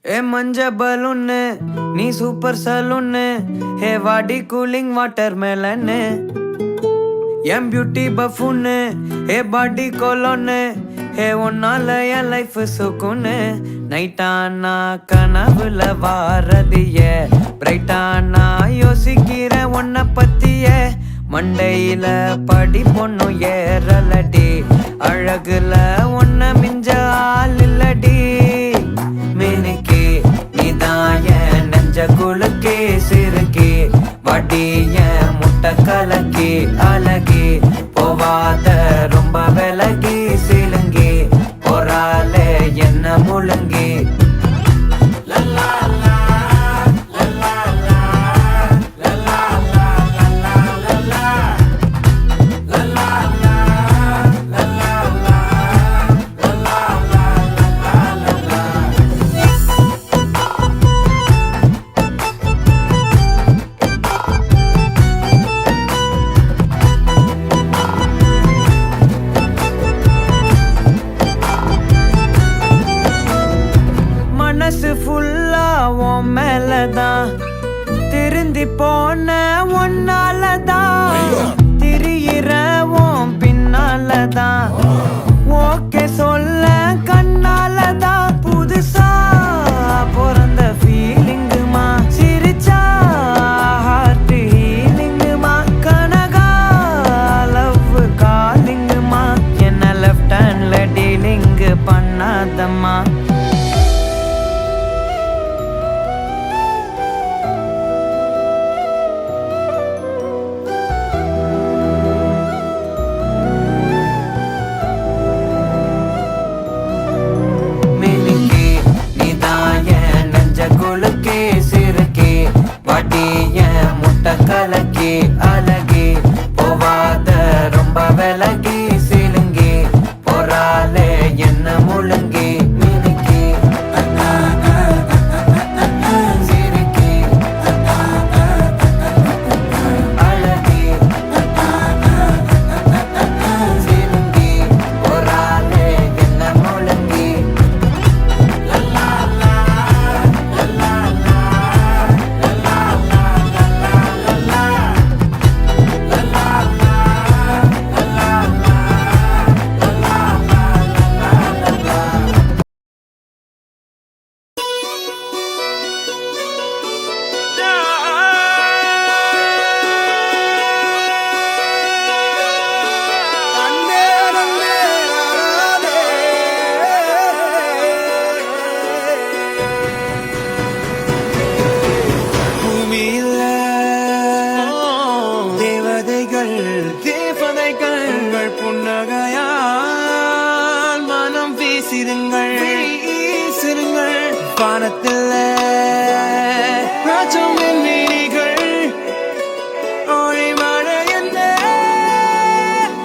ஏ மஞ்ச பலூன்னு நீ சூப்பர் சலூன்னு ஹே வாடி கூலிங் வாட்டர் மேலன்னு என் பியூட்டி பஃபூன்னு ஹே பாடி கோலோன்னு ஹே உன்னால என் லைஃப் சுக்குன்னு நைட்டானா கனவுல வாரதிய பிரைட்டானா யோசிக்கிற உன்னை பத்திய மண்டையில படி பொண்ணும் ஏறலடி அழகுல உன்னை மிஞ்ச ஆள் இல்லடி மினுக்கி நீதான் என் நெஞ்ச குலுக்கி சிறுக்கி வடிய முட்டை கலக்கி அழகி போவாத ரொம்ப விலகி சிலுங்கி போறாலே என்ன முழுங்கி மனசு ஃபுல்லா உன் மேலதான் திருந்தி போன ஒன்னாலதான் திரியிற உன் பின்னாலதான் ஓகே சொல்ல கண்ணாலதான் புதுசா பிறந்த ஃபீலிங்குமா சிரிச்சா ஹார்ட் ஹீலிங்குமா கனகா லவ் காலிங்குமா என்ன லெஃப்ட் ஹேண்ட்ல டீலிங் பண்ணாதம்மா கலக்கி அழகி போவாத ரொம்ப விலகி சிலுங்கி போறாலே என்ன முழுங்கி மினுக்கி சிரிக்கி அழகி சிலுங்கி போறாலே என்ன முழுங்கி தேவதைகள் புன்னகையால் மனம் வீசிருங்கள் வானத்தில் ராஜம் மீனிகள் ஒளி மழை என்ன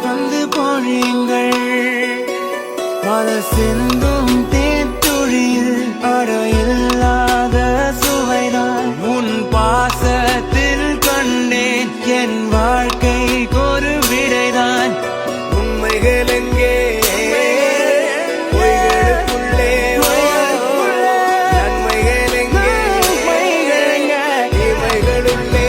வந்து பொழியுங்கள் மலர் சிந்தும் தேத்துழியில் அடையில்லாத சுவைதான் உன் பாசத்தில் கண்டேன் என் வாழ்க்கை ஒரு விடைதான் உண்மைகள் எங்கே பொய்களுக்குள்ளே நன்மைகள் எங்கே இவைகளுள்ளே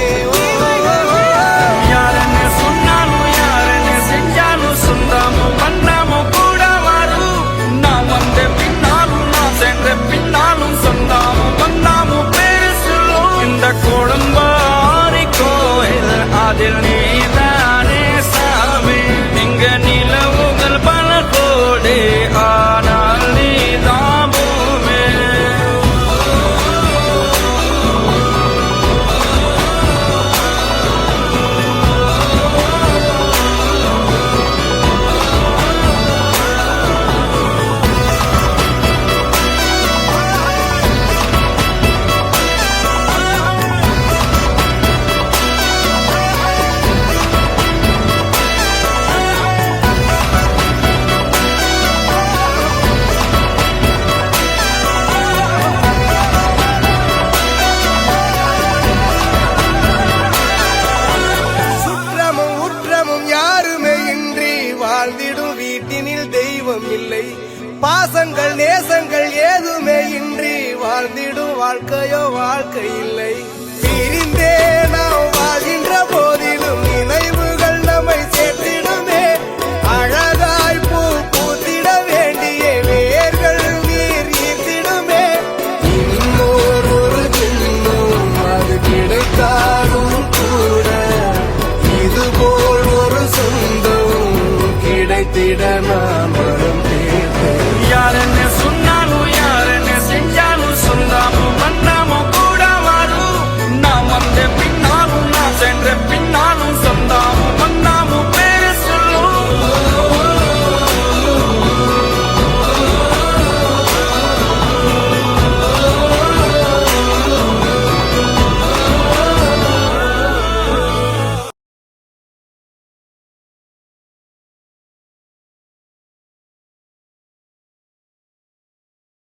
யாரென்ன சொன்னாலும் யாரென்ன செஞ்சாலும் சொந்தாமும் பண்ணாமும் கூட வரும் நான் வந்த பின்னாலும் நான் சென்ற பின்னாலும் சொந்தாமும் பண்ணாமும் பேரு சொல்லும் இந்த கோடம்பாரி கோயில் அதில் நீதானே சாமி இங்க நிலவுகள் பல கோடி ஆனால் நீதான் பூமி வாழ்ந்திடும் வீட்டினில் தெய்வம் இல்லை பாசங்கள் நேசங்கள் ஏதுமே இன்றி வாழ்ந்திடும் வாழ்ந்திடும் வாழ்க்கையோ வாழ்க்கை இல்லை. பிரி